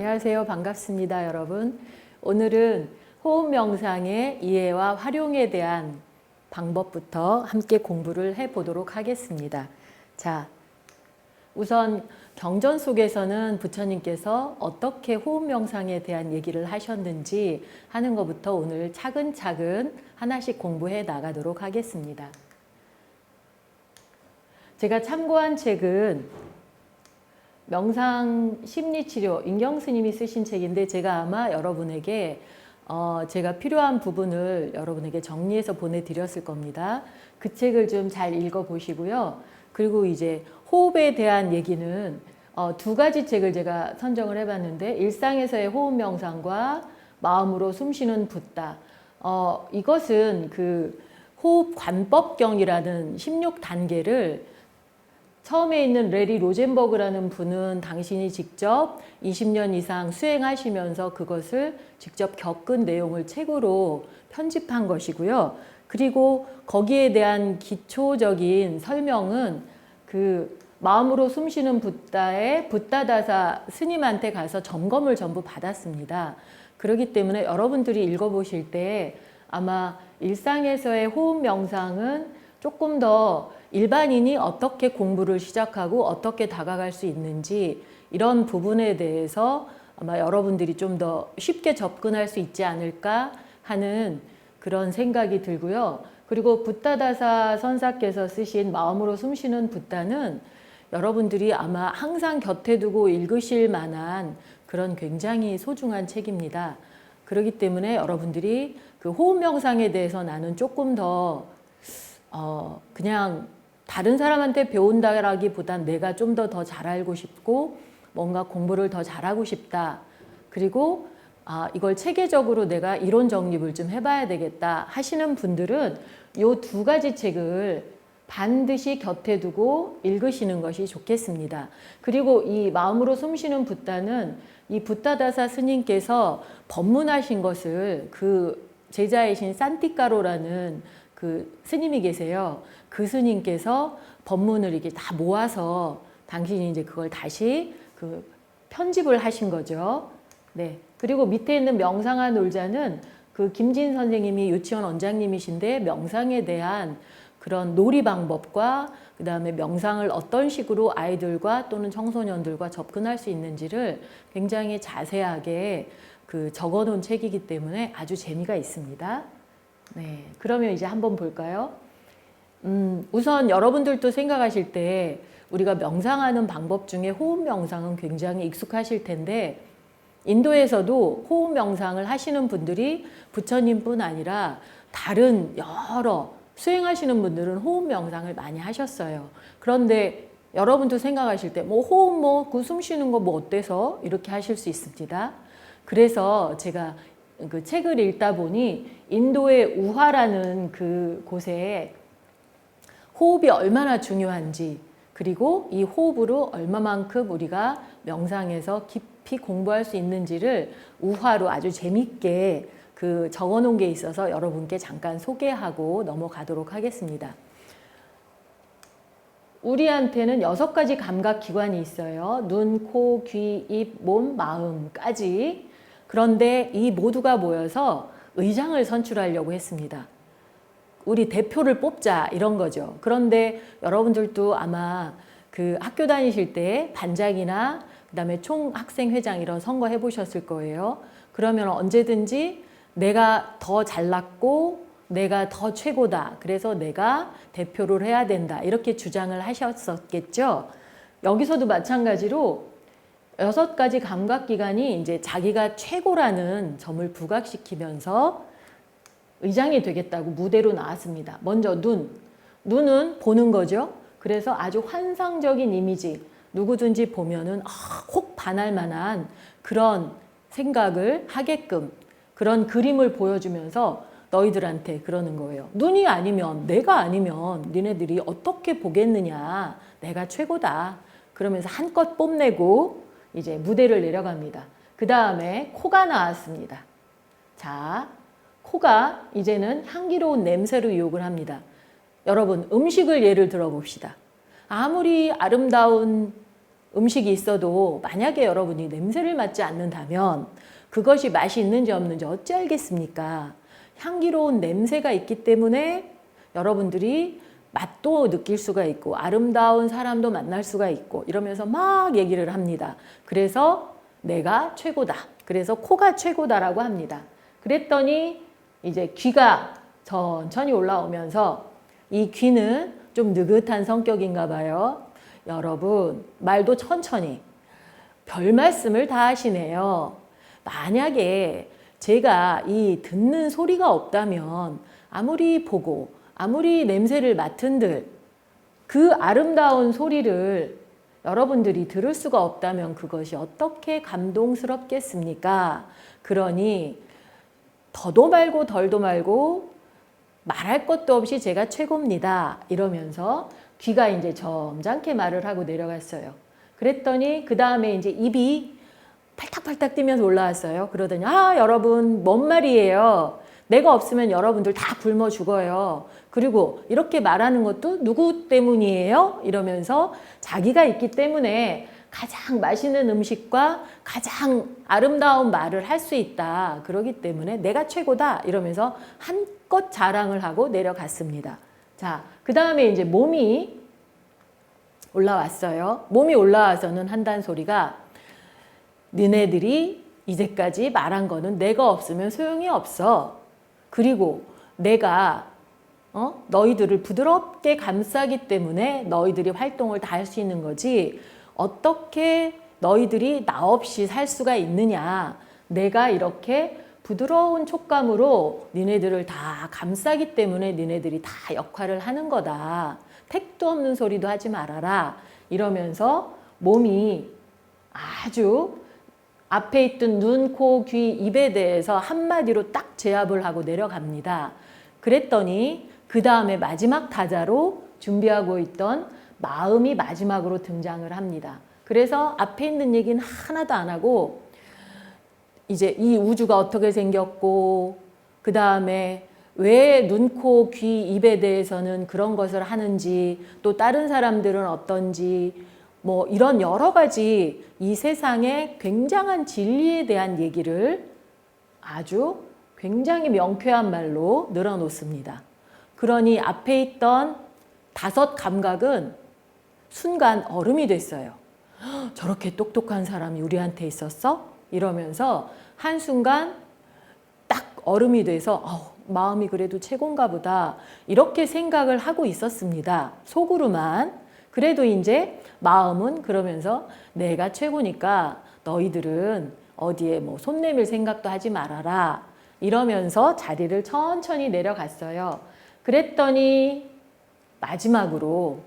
안녕하세요. 반갑습니다, 여러분. 오늘은 호흡 명상의 이해와 활용에 대한 방법부터 함께 공부를 해보도록 하겠습니다. 자, 우선 경전 속에서는 부처님께서 어떻게 호흡 명상에 대한 얘기를 하셨는지 하는 것부터 오늘 차근차근 하나씩 공부해 나가도록 하겠습니다. 제가 참고한 책은 명상 심리치료 인경 스님이 쓰신 책인데 제가 아마 여러분에게 제가 필요한 부분을 여러분에게 정리해서 보내드렸을 겁니다. 그 책을 좀 잘 읽어보시고요. 그리고 이제 호흡에 대한 얘기는 두 가지 책을 제가 선정을 해봤는데 일상에서의 호흡 명상과 마음으로 숨쉬는 붓다. 이것은 그 호흡 관법경이라는 16단계를 처음에 있는 레리 로젠버그라는 분은 당신이 직접 20년 이상 수행하시면서 그것을 직접 겪은 내용을 책으로 편집한 것이고요. 그리고 거기에 대한 기초적인 설명은 그 마음으로 숨쉬는 붓다의 붓다다사 스님한테 가서 점검을 전부 받았습니다. 그렇기 때문에 여러분들이 읽어보실 때 아마 일상에서의 호흡 명상은 조금 더 일반인이 어떻게 공부를 시작하고 어떻게 다가갈 수 있는지 이런 부분에 대해서 아마 여러분들이 좀 더 쉽게 접근할 수 있지 않을까 하는 그런 생각이 들고요. 그리고 붓다다사 선사께서 쓰신 마음으로 숨쉬는 붓다는 여러분들이 아마 항상 곁에 두고 읽으실 만한 그런 굉장히 소중한 책입니다. 그렇기 때문에 여러분들이 그 호흡 명상에 대해서 나는 조금 더 그냥 다른 사람한테 배운다라기보단 내가 좀 더 잘 알고 싶고 뭔가 공부를 더 잘하고 싶다. 그리고 이걸 체계적으로 내가 이론 정립을 좀 해봐야 되겠다 하시는 분들은 이 두 가지 책을 반드시 곁에 두고 읽으시는 것이 좋겠습니다. 그리고 이 마음으로 숨쉬는 붓다는 이 붓다다사 스님께서 법문하신 것을 그 제자이신 산티카로라는 그 스님이 계세요. 그 스님께서 법문을 이렇게 다 모아서 당신이 이제 그걸 다시 그 편집을 하신 거죠. 네. 그리고 밑에 있는 명상한 놀자는 그 김진 선생님이 유치원 원장님이신데 명상에 대한 그런 놀이 방법과 그 다음에 명상을 어떤 식으로 아이들과 또는 청소년들과 접근할 수 있는지를 굉장히 자세하게 그 적어 놓은 책이기 때문에 아주 재미가 있습니다. 네, 그러면 이제 한번 볼까요? 우선 여러분들도 생각하실 때 우리가 명상하는 방법 중에 호흡 명상은 굉장히 익숙하실 텐데 인도에서도 호흡 명상을 하시는 분들이 부처님뿐 아니라 다른 여러 수행하시는 분들은 호흡 명상을 많이 하셨어요. 그런데 여러분도 생각하실 때 뭐 호흡 그 숨 쉬는 거 뭐 어때서 이렇게 하실 수 있습니다. 그래서 제가 그 책을 읽다 보니 인도의 우화라는 그 곳에 호흡이 얼마나 중요한지 그리고 이 호흡으로 얼마만큼 우리가 명상에서 깊이 공부할 수 있는지를 우화로 아주 재밌게 그 적어 놓은 게 있어서 여러분께 잠깐 소개하고 넘어가도록 하겠습니다. 우리한테는 6가지 감각 기관이 있어요. 눈, 코, 귀, 입, 몸, 마음까지. 그런데 이 모두가 모여서 의장을 선출하려고 했습니다. 우리 대표를 뽑자 이런 거죠. 그런데 여러분들도 아마 그 학교 다니실 때 반장이나 그다음에 총학생회장 이런 선거 해보셨을 거예요. 그러면 언제든지 내가 더 잘났고 내가 더 최고다. 그래서 내가 대표를 해야 된다. 이렇게 주장을 하셨었겠죠. 여기서도 마찬가지로 6가지 감각기관이 이제 자기가 최고라는 점을 부각시키면서 의장이 되겠다고 무대로 나왔습니다. 먼저 눈은 보는 거죠. 그래서 아주 환상적인 이미지, 누구든지 보면은 혹 반할 만한 그런 생각을 하게끔 그런 그림을 보여주면서 너희들한테 그러는 거예요. 눈이 아니면 내가 아니면 니네들이 어떻게 보겠느냐. 내가 최고다. 그러면서 한껏 뽐내고 이제 무대를 내려갑니다. 그 다음에 코가 나왔습니다. 자, 코가 이제는 향기로운 냄새로 유혹을 합니다. 여러분 음식을 예를 들어 봅시다. 아무리 아름다운 음식이 있어도 만약에 여러분이 냄새를 맡지 않는다면 그것이 맛이 있는지 없는지 어찌 알겠습니까? 향기로운 냄새가 있기 때문에 여러분들이 맛도 느낄 수가 있고 아름다운 사람도 만날 수가 있고 이러면서 막 얘기를 합니다. 그래서 내가 최고다. 그래서 코가 최고다라고 합니다. 그랬더니 이제 귀가 천천히 올라오면서 이 귀는 좀 느긋한 성격인가 봐요. 여러분 말도 천천히 별 말씀을 다 하시네요. 만약에 제가 이 듣는 소리가 없다면 아무리 보고 아무리 냄새를 맡은들 그 아름다운 소리를 여러분들이 들을 수가 없다면 그것이 어떻게 감동스럽겠습니까? 그러니 더도 말고 덜도 말고 말할 것도 없이 제가 최고입니다. 이러면서 귀가 이제 점잖게 말을 하고 내려갔어요. 그랬더니 그 다음에 이제 입이 팔딱팔딱 뛰면서 올라왔어요. 그러더니 여러분 뭔 말이에요. 내가 없으면 여러분들 다 굶어 죽어요. 그리고 이렇게 말하는 것도 누구 때문이에요? 이러면서 자기가 있기 때문에 가장 맛있는 음식과 가장 아름다운 말을 할 수 있다. 그러기 때문에 내가 최고다. 이러면서 한껏 자랑을 하고 내려갔습니다. 자, 그 다음에 이제 몸이 올라왔어요. 몸이 올라와서는 한다는 소리가 너네들이 이제까지 말한 거는 내가 없으면 소용이 없어. 그리고 내가 너희들을 부드럽게 감싸기 때문에 너희들이 활동을 다 할 수 있는 거지 어떻게 너희들이 나 없이 살 수가 있느냐. 내가 이렇게 부드러운 촉감으로 니네들을 다 감싸기 때문에 니네들이 다 역할을 하는 거다. 택도 없는 소리도 하지 말아라. 이러면서 몸이 아주 앞에 있던 눈, 코, 귀, 입에 대해서 한마디로 딱 제압을 하고 내려갑니다. 그랬더니 그 다음에 마지막 타자로 준비하고 있던 마음이 마지막으로 등장을 합니다. 그래서 앞에 있는 얘기는 하나도 안 하고 이제 이 우주가 어떻게 생겼고 그 다음에 왜 눈, 코, 귀, 입에 대해서는 그런 것을 하는지 또 다른 사람들은 어떤지 뭐 이런 여러 가지 이 세상의 굉장한 진리에 대한 얘기를 아주 굉장히 명쾌한 말로 늘어놓습니다. 그러니 앞에 있던 5 감각은 순간 얼음이 됐어요. 저렇게 똑똑한 사람이 우리한테 있었어? 이러면서 한순간 딱 얼음이 돼서 마음이 그래도 최고인가 보다 이렇게 생각을 하고 있었습니다. 속으로만. 그래도 이제 마음은 그러면서 내가 최고니까 너희들은 어디에 뭐 손 내밀 생각도 하지 말아라. 이러면서 자리를 천천히 내려갔어요. 그랬더니 마지막으로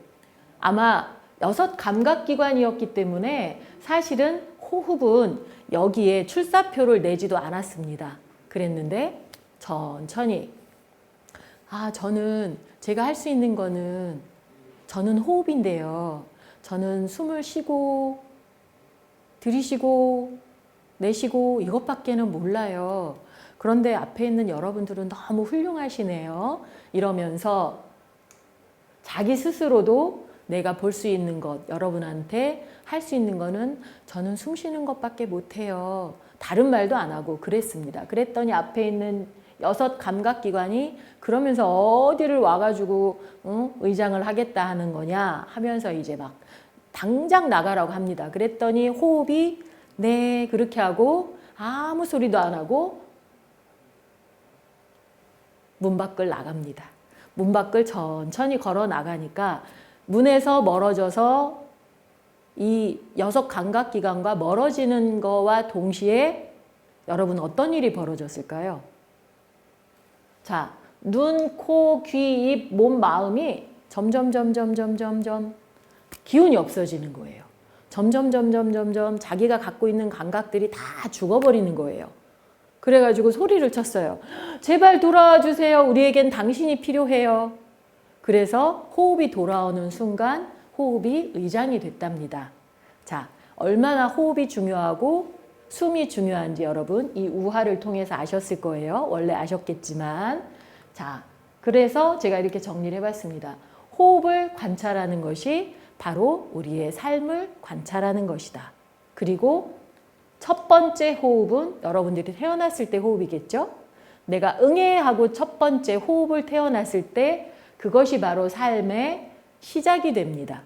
아마 6 감각기관이었기 때문에 사실은 호흡은 여기에 출사표를 내지도 않았습니다. 그랬는데 천천히 저는 제가 할 수 있는 거는 저는 호흡인데요. 저는 숨을 쉬고 들이쉬고 내쉬고 이것밖에는 몰라요. 그런데 앞에 있는 여러분들은 너무 훌륭하시네요. 이러면서 자기 스스로도 내가 볼 수 있는 것, 여러분한테 할 수 있는 거는 저는 숨 쉬는 것밖에 못해요. 다른 말도 안 하고 그랬습니다. 그랬더니 앞에 있는 6 감각기관이 그러면서 어디를 와가지고 의장을 하겠다 하는 거냐 하면서 이제 막 당장 나가라고 합니다. 그랬더니 호흡이 네 그렇게 하고 아무 소리도 안 하고 문 밖을 나갑니다. 문 밖을 천천히 걸어 나가니까 문에서 멀어져서 이 6 감각기관과 멀어지는 거와 동시에 여러분 어떤 일이 벌어졌을까요? 자, 눈, 코, 귀, 입, 몸, 마음이 점점 기운이 없어지는 거예요. 점점 자기가 갖고 있는 감각들이 다 죽어버리는 거예요. 그래가지고 소리를 쳤어요. 제발 돌아와 주세요. 우리에겐 당신이 필요해요. 그래서 호흡이 돌아오는 순간 호흡이 의장이 됐답니다. 자, 얼마나 호흡이 중요하고 숨이 중요한지 여러분 이 우화를 통해서 아셨을 거예요. 원래 아셨겠지만. 자, 그래서 제가 이렇게 정리를 해봤습니다. 호흡을 관찰하는 것이 바로 우리의 삶을 관찰하는 것이다. 그리고 첫 번째 호흡은 여러분들이 태어났을 때 호흡이겠죠? 내가 응애하고 첫 번째 호흡을 태어났을 때 그것이 바로 삶의 시작이 됩니다.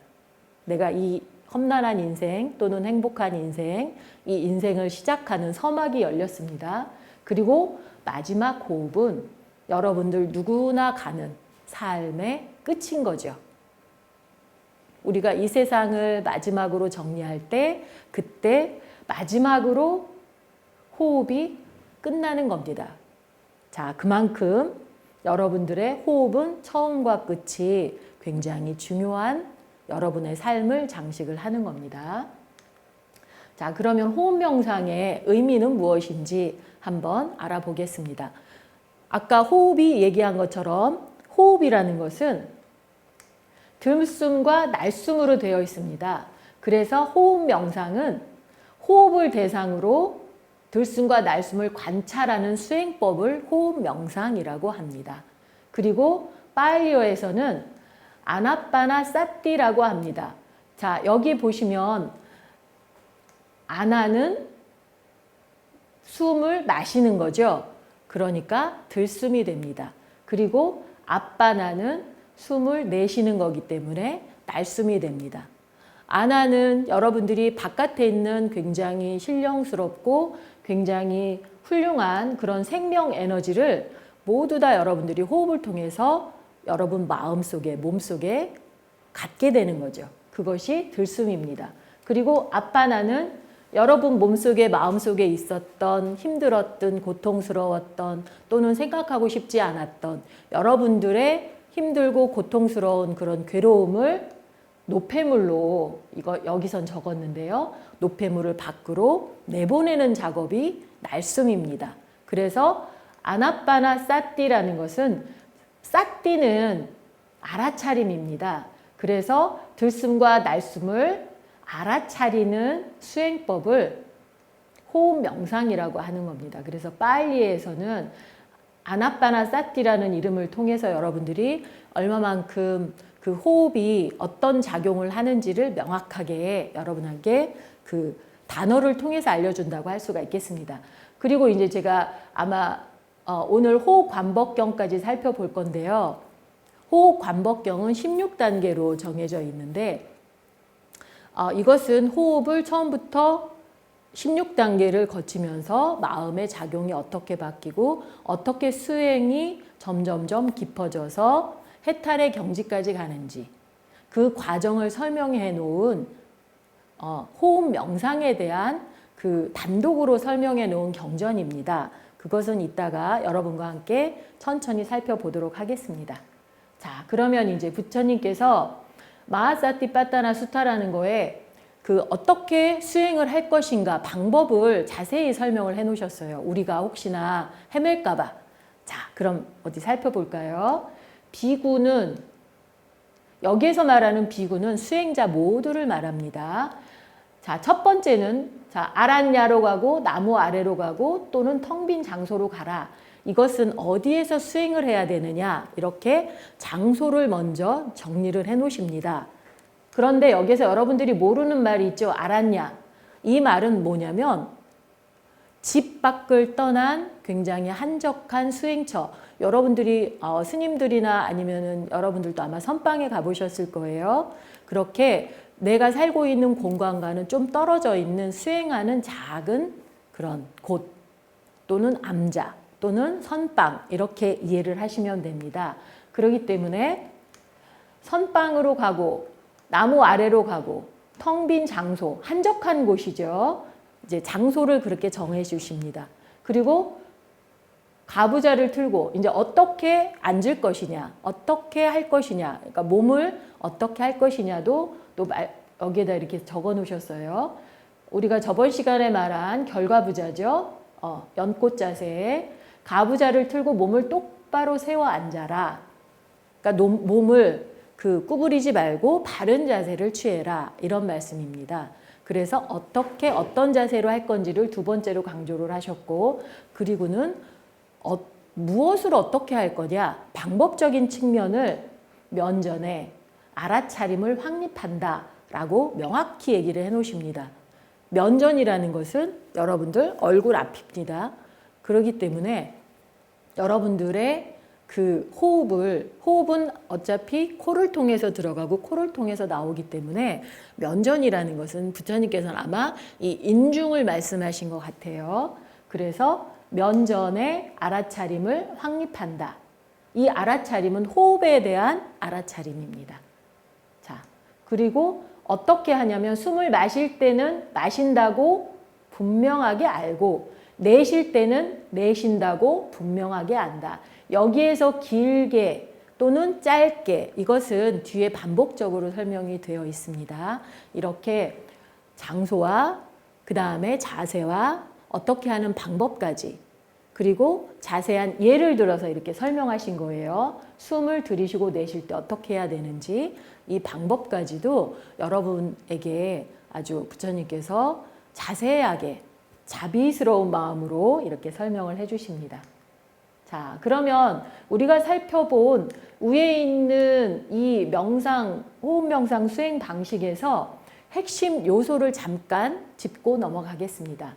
내가 이 험난한 인생 또는 행복한 인생, 이 인생을 시작하는 서막이 열렸습니다. 그리고 마지막 호흡은 여러분들 누구나 가는 삶의 끝인 거죠. 우리가 이 세상을 마지막으로 정리할 때 그때 마지막으로 호흡이 끝나는 겁니다. 자, 그만큼 여러분들의 호흡은 처음과 끝이 굉장히 중요한 여러분의 삶을 장식을 하는 겁니다. 자, 그러면 호흡 명상의 의미는 무엇인지 한번 알아보겠습니다. 아까 호흡이 얘기한 것처럼 호흡이라는 것은 들숨과 날숨으로 되어 있습니다. 그래서 호흡 명상은 호흡을 대상으로 들숨과 날숨을 관찰하는 수행법을 호흡 명상이라고 합니다. 그리고 파일리어에서는 아나빠나 사띠라고 합니다. 자, 여기 보시면 아나는 숨을 마시는 거죠. 그러니까 들숨이 됩니다. 그리고 아빠나는 숨을 내쉬는 거기 때문에 날숨이 됩니다. 아나는 여러분들이 바깥에 있는 굉장히 신령스럽고 굉장히 훌륭한 그런 생명 에너지를 모두 다 여러분들이 호흡을 통해서 여러분 마음속에 몸속에 갖게 되는 거죠. 그것이 들숨입니다. 그리고 아빠나는 여러분 몸속에 마음속에 있었던 힘들었던 고통스러웠던 또는 생각하고 싶지 않았던 여러분들의 힘들고 고통스러운 그런 괴로움을 노폐물로 여기선 적었는데요. 노폐물을 밖으로 내보내는 작업이 날숨입니다. 그래서 아나빠나 사띠라는 것은 사띠는 알아차림입니다. 그래서 들숨과 날숨을 알아차리는 수행법을 호흡 명상이라고 하는 겁니다. 그래서 파일리에서는 아나빠나 사띠라는 이름을 통해서 여러분들이 얼마만큼 그 호흡이 어떤 작용을 하는지를 명확하게 여러분에게 그 단어를 통해서 알려준다고 할 수가 있겠습니다. 그리고 이제 제가 아마 오늘 호흡 관법경까지 살펴볼 건데요. 호흡 관법경은 16단계로 정해져 있는데 이것은 호흡을 처음부터 16단계를 거치면서 마음의 작용이 어떻게 바뀌고 어떻게 수행이 점점점 깊어져서 해탈의 경지까지 가는지 그 과정을 설명해 놓은 호흡 명상에 대한 그 단독으로 설명해 놓은 경전입니다. 그것은 이따가 여러분과 함께 천천히 살펴보도록 하겠습니다. 자, 그러면 이제 부처님께서 마하사티빠타나 수타라는 거에 그 어떻게 수행을 할 것인가 방법을 자세히 설명을 해 놓으셨어요. 우리가 혹시나 헤맬까 봐. 자, 그럼 어디 살펴볼까요? 비구는 여기에서 말하는 비구는 수행자 모두를 말합니다. 자, 첫 번째는 아란야로 가고 나무 아래로 가고 또는 텅 빈 장소로 가라. 이것은 어디에서 수행을 해야 되느냐 이렇게 장소를 먼저 정리를 해 놓으십니다. 그런데 여기서 여러분들이 모르는 말이 있죠. 아란야. 이 말은 뭐냐면 집 밖을 떠난 굉장히 한적한 수행처. 여러분들이 스님들이나 아니면은 여러분들도 아마 선방에 가보셨을 거예요. 그렇게 내가 살고 있는 공간과는 좀 떨어져 있는 수행하는 작은 그런 곳 또는 암자 또는 선방 이렇게 이해를 하시면 됩니다. 그렇기 때문에 선방으로 가고 나무 아래로 가고 텅 빈 장소, 한적한 곳이죠. 이제 장소를 그렇게 정해 주십니다. 그리고 가부좌를 틀고 이제 어떻게 앉을 것이냐, 어떻게 할 것이냐, 그러니까 몸을 어떻게 할 것이냐도 또 여기에다 이렇게 적어 놓으셨어요. 우리가 저번 시간에 말한 결과부좌죠. 연꽃 자세에 가부좌를 틀고 몸을 똑바로 세워 앉아라. 그러니까 몸을 구부리지 말고 바른 자세를 취해라. 이런 말씀입니다. 그래서 어떤 자세로 할 건지를 두 번째로 강조를 하셨고, 그리고는 무엇을 어떻게 할 거냐, 방법적인 측면을 면전에 알아차림을 확립한다 라고 명확히 얘기를 해 놓으십니다. 면전이라는 것은 여러분들 얼굴 앞입니다. 그렇기 때문에 여러분들의 그 호흡은 어차피 코를 통해서 들어가고 코를 통해서 나오기 때문에 면전이라는 것은 부처님께서는 아마 이 인중을 말씀하신 것 같아요. 그래서 면전의 알아차림을 확립한다. 이 알아차림은 호흡에 대한 알아차림입니다. 자, 그리고 어떻게 하냐면 숨을 마실 때는 마신다고 분명하게 알고 내쉴 때는 내쉰다고 분명하게 안다. 여기에서 길게 또는 짧게 이것은 뒤에 반복적으로 설명이 되어 있습니다. 이렇게 장소와 그 다음에 자세와 어떻게 하는 방법까지 그리고 자세한 예를 들어서 이렇게 설명하신 거예요. 숨을 들이쉬고 내쉴 때 어떻게 해야 되는지 이 방법까지도 여러분에게 아주 부처님께서 자세하게 자비스러운 마음으로 이렇게 설명을 해 주십니다. 자, 그러면 우리가 살펴본 위에 있는 이 호흡 명상 수행 방식에서 핵심 요소를 잠깐 짚고 넘어가겠습니다.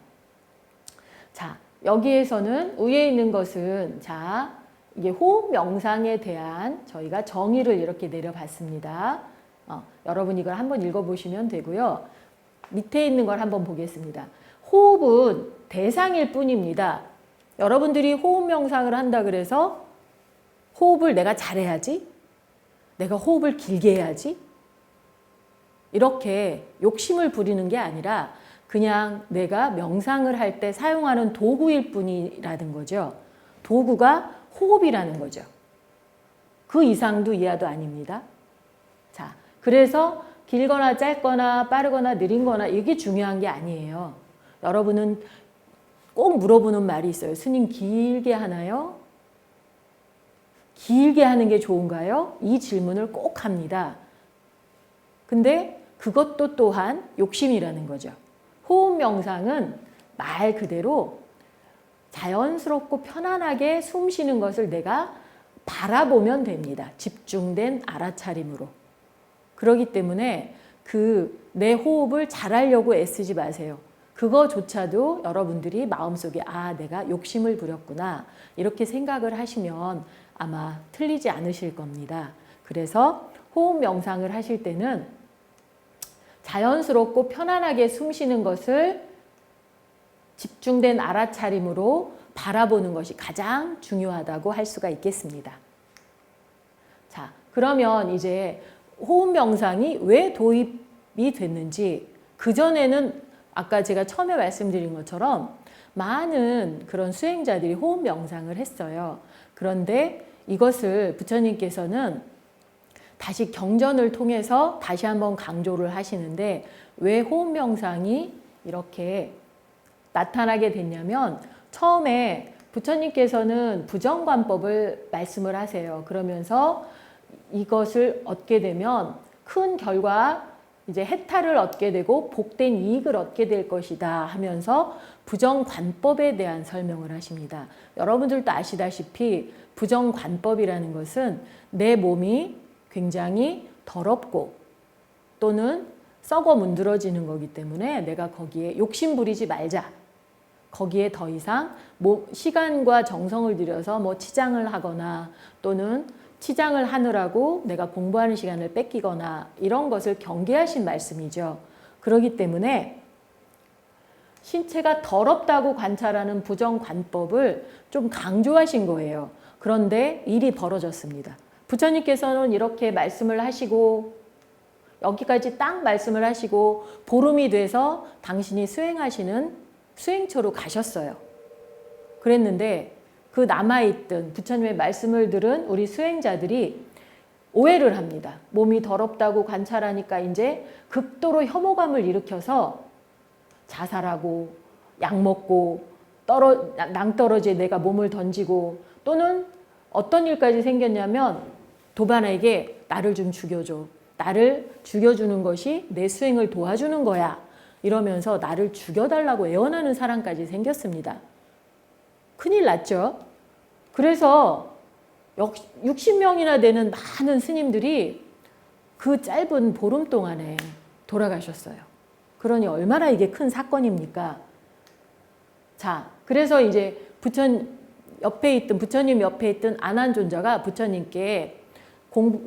자, 여기에서는 위에 있는 것은 자, 이게 호흡 명상에 대한 저희가 정의를 이렇게 내려봤습니다. 여러분 이걸 한번 읽어보시면 되고요. 밑에 있는 걸 한번 보겠습니다. 호흡은 대상일 뿐입니다. 여러분들이 호흡 명상을 한다 그래서 호흡을 내가 잘해야지, 내가 호흡을 길게 해야지 이렇게 욕심을 부리는 게 아니라 그냥 내가 명상을 할 때 사용하는 도구일 뿐이라는 거죠. 도구가 호흡이라는 거죠. 그 이상도 이하도 아닙니다. 자, 그래서 길거나 짧거나 빠르거나 느린거나 이게 중요한 게 아니에요. 여러분은 꼭 물어보는 말이 있어요. 스님 길게 하나요? 길게 하는 게 좋은가요? 이 질문을 꼭 합니다. 근데 그것도 또한 욕심이라는 거죠. 호흡 명상은 말 그대로 자연스럽고 편안하게 숨 쉬는 것을 내가 바라보면 됩니다. 집중된 알아차림으로. 그렇기 때문에 내 호흡을 잘하려고 애쓰지 마세요. 그거조차도 여러분들이 마음속에 내가 욕심을 부렸구나 이렇게 생각을 하시면 아마 틀리지 않으실 겁니다. 그래서 호흡 명상을 하실 때는 자연스럽고 편안하게 숨 쉬는 것을 집중된 알아차림으로 바라보는 것이 가장 중요하다고 할 수가 있겠습니다. 자, 그러면 이제 호흡 명상이 왜 도입이 됐는지 그전에는 아까 제가 처음에 말씀드린 것처럼 많은 그런 수행자들이 호흡 명상을 했어요. 그런데 이것을 부처님께서는 다시 경전을 통해서 다시 한번 강조를 하시는데 왜 호흡 명상이 이렇게 나타나게 됐냐면 처음에 부처님께서는 부정관법을 말씀을 하세요. 그러면서 이것을 얻게 되면 큰 결과 이제 해탈을 얻게 되고 복된 이익을 얻게 될 것이다 하면서 부정관법에 대한 설명을 하십니다. 여러분들도 아시다시피 부정관법이라는 것은 내 몸이 굉장히 더럽고 또는 썩어 문드러지는 거기 때문에 내가 거기에 욕심 부리지 말자. 거기에 더 이상 시간과 정성을 들여서 치장을 하거나 또는 치장을 하느라고 내가 공부하는 시간을 뺏기거나 이런 것을 경계하신 말씀이죠. 그렇기 때문에 신체가 더럽다고 관찰하는 부정관법을 좀 강조하신 거예요. 그런데 일이 벌어졌습니다. 부처님께서는 이렇게 말씀을 하시고 여기까지 딱 말씀을 하시고 보름이 돼서 당신이 수행하시는 수행처로 가셨어요. 그랬는데 그 남아있던 부처님의 말씀을 들은 우리 수행자들이 오해를 합니다. 몸이 더럽다고 관찰하니까 이제 극도로 혐오감을 일으켜서 자살하고 약 먹고 낭떠러지에 내가 몸을 던지고 또는 어떤 일까지 생겼냐면 도반에게 나를 좀 죽여줘. 나를 죽여주는 것이 내 수행을 도와주는 거야. 이러면서 나를 죽여달라고 애원하는 사람까지 생겼습니다. 큰일 났죠. 그래서 60명이나 되는 많은 스님들이 그 짧은 보름 동안에 돌아가셨어요. 그러니 얼마나 이게 큰 사건입니까? 자, 그래서 이제 부처님 옆에 있던 안한존자가 부처님께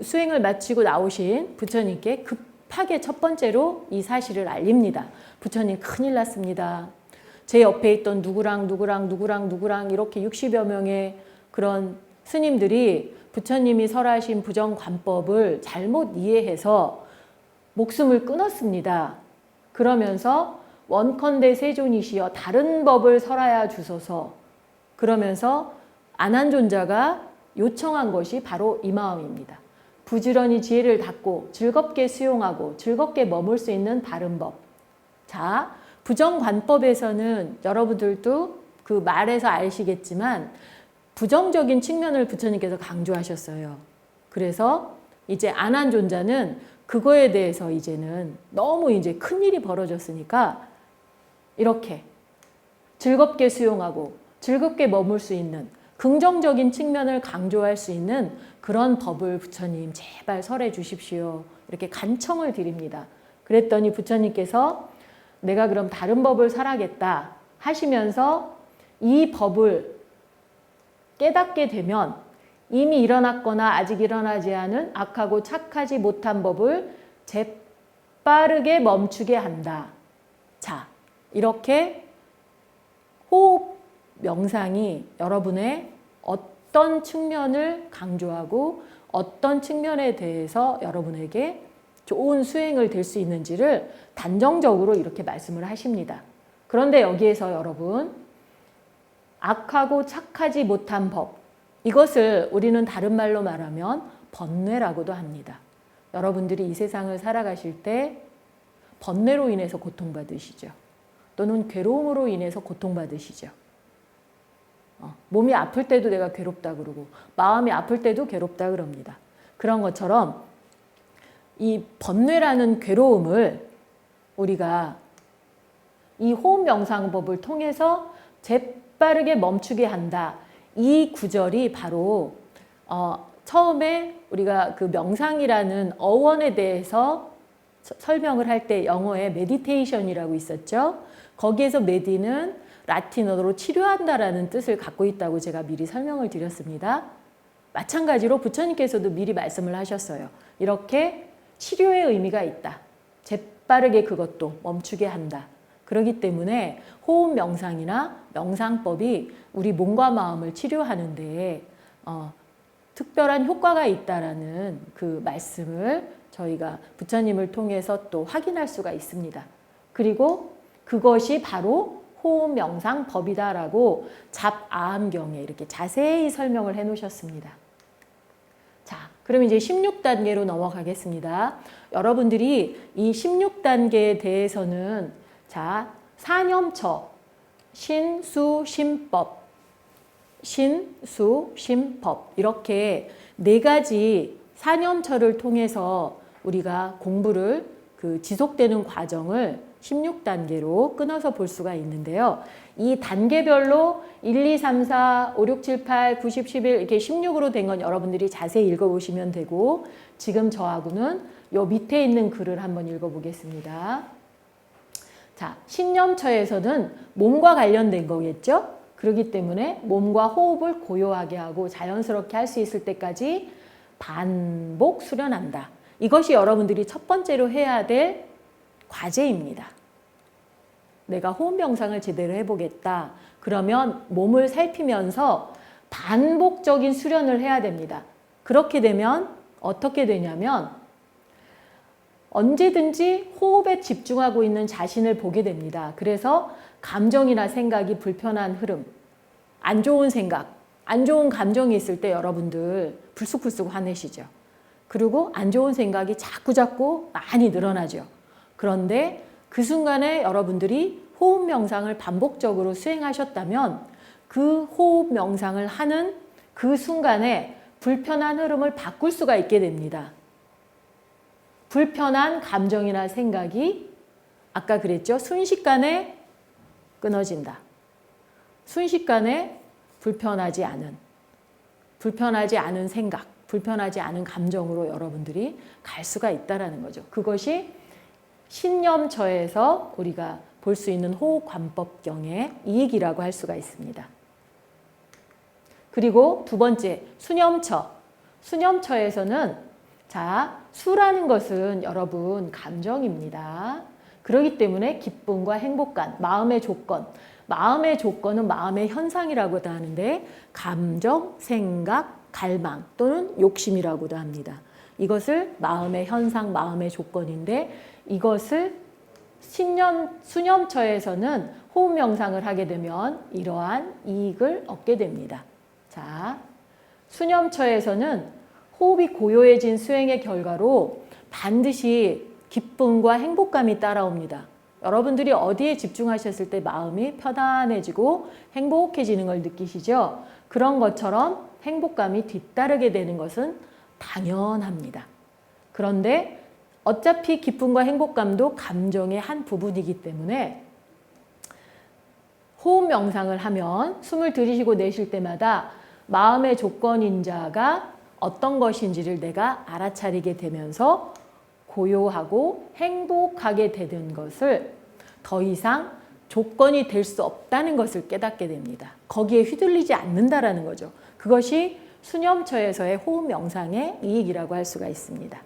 수행을 마치고 나오신 부처님께 급하게 첫 번째로 이 사실을 알립니다. 부처님 큰일 났습니다. 제 옆에 있던 누구랑 이렇게 60여 명의 그런 스님들이 부처님이 설하신 부정관법을 잘못 이해해서 목숨을 끊었습니다. 그러면서 원컨대 세존이시여 다른 법을 설하여 주소서. 그러면서 안한존자가 요청한 것이 바로 이 마음입니다. 부지런히 지혜를 닫고 즐겁게 수용하고 즐겁게 머물 수 있는 다른 법. 자, 부정관법에서는 여러분들도 그 말에서 아시겠지만 부정적인 측면을 부처님께서 강조하셨어요. 그래서 이제 안한존자는 그거에 대해서 이제는 너무 이제 큰일이 벌어졌으니까 이렇게 즐겁게 수용하고 즐겁게 머물 수 있는 긍정적인 측면을 강조할 수 있는 그런 법을 부처님 제발 설해 주십시오. 이렇게 간청을 드립니다. 그랬더니 부처님께서 내가 그럼 다른 법을 설하겠다 하시면서 이 법을 깨닫게 되면 이미 일어났거나 아직 일어나지 않은 악하고 착하지 못한 법을 재빠르게 멈추게 한다. 자, 이렇게 호흡 명상이 여러분의 어떤 측면을 강조하고 어떤 측면에 대해서 여러분에게 좋은 수행을 될 수 있는지를 단정적으로 이렇게 말씀을 하십니다. 그런데 여기에서 여러분, 악하고 착하지 못한 법, 이것을 우리는 다른 말로 말하면 번뇌라고도 합니다. 여러분들이 이 세상을 살아가실 때 번뇌로 인해서 고통받으시죠. 또는 괴로움으로 인해서 고통받으시죠. 몸이 아플 때도 내가 괴롭다 그러고 마음이 아플 때도 괴롭다 그럽니다. 그런 것처럼 이 번뇌라는 괴로움을 우리가 이 호흡 명상법을 통해서 재빠르게 멈추게 한다. 이 구절이 바로 처음에 우리가 그 명상이라는 어원에 대해서 설명을 할 때 영어에 메디테이션이라고 있었죠. 거기에서 메디는 라틴어로 치료한다라는 뜻을 갖고 있다고 제가 미리 설명을 드렸습니다. 마찬가지로 부처님께서도 미리 말씀을 하셨어요. 이렇게 치료의 의미가 있다. 재빠르게 그것도 멈추게 한다. 그렇기 때문에 호흡 명상이나 명상법이 우리 몸과 마음을 치료하는 데에 특별한 효과가 있다라는 그 말씀을 저희가 부처님을 통해서 또 확인할 수가 있습니다. 그리고 그것이 바로 호흡 명상 법이다라고 잡아함경에 이렇게 자세히 설명을 해 놓으셨습니다. 자, 그럼 이제 16단계로 넘어가겠습니다. 여러분들이 이 16단계에 대해서는 자, 사념처, 신수심법, 신수심법 이렇게 네 가지 사념처를 통해서 우리가 공부를 지속되는 과정을 16단계로 끊어서 볼 수가 있는데요. 이 단계별로 1, 2, 3, 4, 5, 6, 7, 8, 9, 10, 11 이렇게 16으로 된 건 여러분들이 자세히 읽어보시면 되고 지금 저하고는 요 밑에 있는 글을 한번 읽어보겠습니다. 자, 신념처에서는 몸과 관련된 거겠죠? 그렇기 때문에 몸과 호흡을 고요하게 하고 자연스럽게 할 수 있을 때까지 반복 수련한다. 이것이 여러분들이 첫 번째로 해야 될 과제입니다. 내가 호흡 명상을 제대로 해보겠다. 그러면 몸을 살피면서 반복적인 수련을 해야 됩니다. 그렇게 되면 어떻게 되냐면 언제든지 호흡에 집중하고 있는 자신을 보게 됩니다. 그래서 감정이나 생각이 불편한 흐름, 안 좋은 생각, 안 좋은 감정이 있을 때 여러분들 불쑥불쑥 화내시죠. 그리고 안 좋은 생각이 자꾸자꾸 많이 늘어나죠. 그런데 그 순간에 여러분들이 호흡 명상을 반복적으로 수행하셨다면 그 호흡 명상을 하는 그 순간에 불편한 흐름을 바꿀 수가 있게 됩니다. 불편한 감정이나 생각이 아까 그랬죠. 순식간에 끊어진다. 순식간에 불편하지 않은 생각, 불편하지 않은 감정으로 여러분들이 갈 수가 있다라는 거죠. 그것이 신념처에서 우리가 볼 수 있는 호흡관법경의 이익이라고 할 수가 있습니다. 그리고 두 번째, 수념처. 수념처에서는 자, 수라는 것은 여러분 감정입니다. 그렇기 때문에 기쁨과 행복감, 마음의 조건. 마음의 조건은 마음의 현상이라고도 하는데 감정, 생각, 갈망 또는 욕심이라고도 합니다. 이것을 마음의 현상, 마음의 조건인데 이것을 수념처에서는 호흡 명상을 하게 되면 이러한 이익을 얻게 됩니다. 자, 수념처에서는 호흡이 고요해진 수행의 결과로 반드시 기쁨과 행복감이 따라옵니다. 여러분들이 어디에 집중하셨을 때 마음이 편안해지고 행복해지는 걸 느끼시죠? 그런 것처럼 행복감이 뒤따르게 되는 것은 당연합니다. 그런데 어차피 기쁨과 행복감도 감정의 한 부분이기 때문에 호흡 명상을 하면 숨을 들이쉬고 내쉴 때마다 마음의 조건인자가 어떤 것인지를 내가 알아차리게 되면서 고요하고 행복하게 되는 것을 더 이상 조건이 될 수 없다는 것을 깨닫게 됩니다. 거기에 휘둘리지 않는다라는 거죠. 그것이 수념처에서의 호흡 명상의 이익이라고 할 수가 있습니다.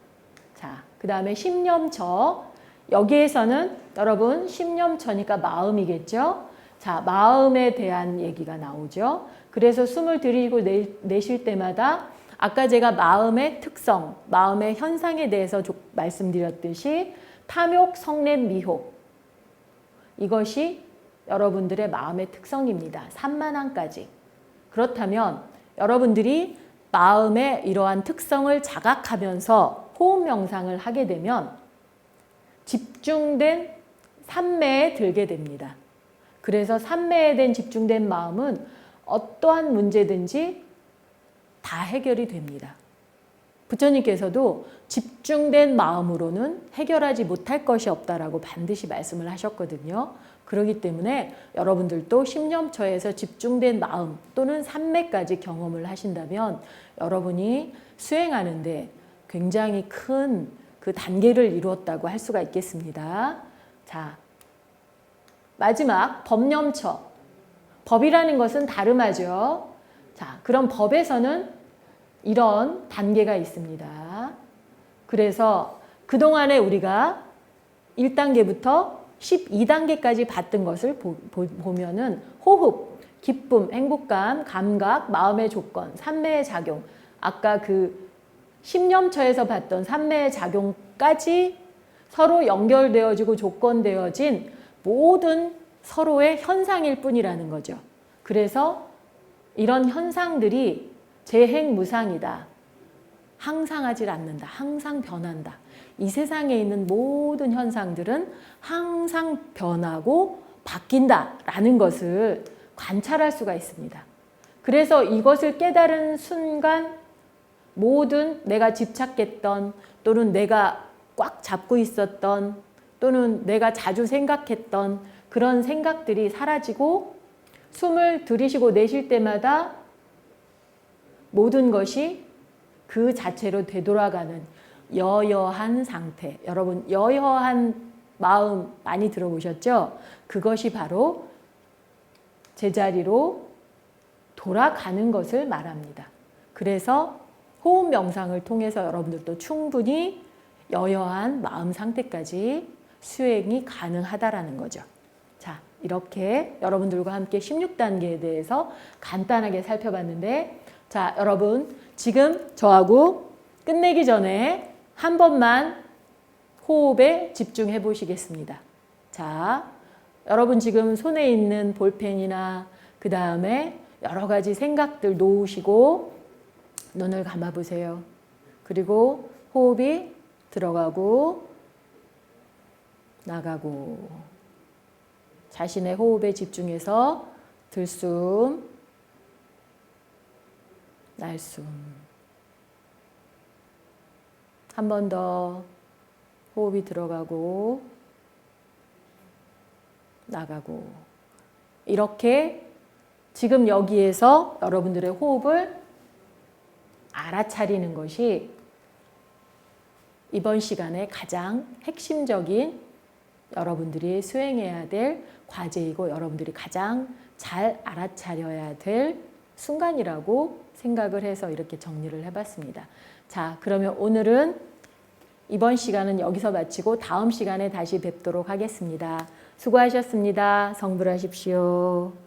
자, 그 다음에 심념처. 여기에서는 여러분 심념처니까 마음이겠죠. 자, 마음에 대한 얘기가 나오죠. 그래서 숨을 들이고 내쉴 때마다 아까 제가 마음의 특성, 마음의 현상에 대해서 말씀드렸듯이 탐욕, 성냄, 미혹. 이것이 여러분들의 마음의 특성입니다. 산만함까지. 그렇다면 여러분들이 마음의 이러한 특성을 자각하면서 호흡 명상을 하게 되면 집중된 삼매에 들게 됩니다. 그래서 삼매에 된 집중된 마음은 어떠한 문제든지 다 해결이 됩니다. 부처님께서도 집중된 마음으로는 해결하지 못할 것이 없다라고 반드시 말씀을 하셨거든요. 그렇기 때문에 여러분들도 심념처에서 집중된 마음 또는 삼매까지 경험을 하신다면 여러분이 수행하는데 굉장히 큰 그 단계를 이루었다고 할 수가 있겠습니다. 자, 마지막 법념처. 법이라는 것은 다름하죠. 자, 그럼 법에서는 이런 단계가 있습니다. 그래서 그동안에 우리가 1단계부터 12단계까지 봤던 것을 보면은 호흡, 기쁨, 행복감, 감각, 마음의 조건, 삼매의 작용. 아까 그 심념처에서 봤던 삼매의 작용까지 서로 연결되어지고 조건되어진 모든 서로의 현상일 뿐이라는 거죠. 그래서 이런 현상들이 재행무상이다. 항상 하질 않는다. 항상 변한다. 이 세상에 있는 모든 현상들은 항상 변하고 바뀐다라는 것을 관찰할 수가 있습니다. 그래서 이것을 깨달은 순간 모든 내가 집착했던 또는 내가 꽉 잡고 있었던 또는 내가 자주 생각했던 그런 생각들이 사라지고 숨을 들이쉬고 내쉴 때마다 모든 것이 그 자체로 되돌아가는 여여한 상태. 여러분 여여한 마음 많이 들어보셨죠? 그것이 바로 제자리로 돌아가는 것을 말합니다. 그래서 호흡 명상을 통해서 여러분들도 충분히 여여한 마음 상태까지 수행이 가능하다라는 거죠. 자, 이렇게 여러분들과 함께 16단계에 대해서 간단하게 살펴봤는데 자, 여러분 지금 저하고 끝내기 전에 한 번만 호흡에 집중해 보시겠습니다. 자, 여러분 지금 손에 있는 볼펜이나 그 다음에 여러 가지 생각들 놓으시고 눈을 감아 보세요. 그리고 호흡이 들어가고 나가고 자신의 호흡에 집중해서 들숨, 날숨. 한 번 더 호흡이 들어가고 나가고 이렇게 지금 여기에서 여러분들의 호흡을 알아차리는 것이 이번 시간에 가장 핵심적인 여러분들이 수행해야 될 과제이고 여러분들이 가장 잘 알아차려야 될 순간이라고 생각을 해서 이렇게 정리를 해봤습니다. 자, 그러면 오늘은 이번 시간은 여기서 마치고 다음 시간에 다시 뵙도록 하겠습니다. 수고하셨습니다. 성불하십시오.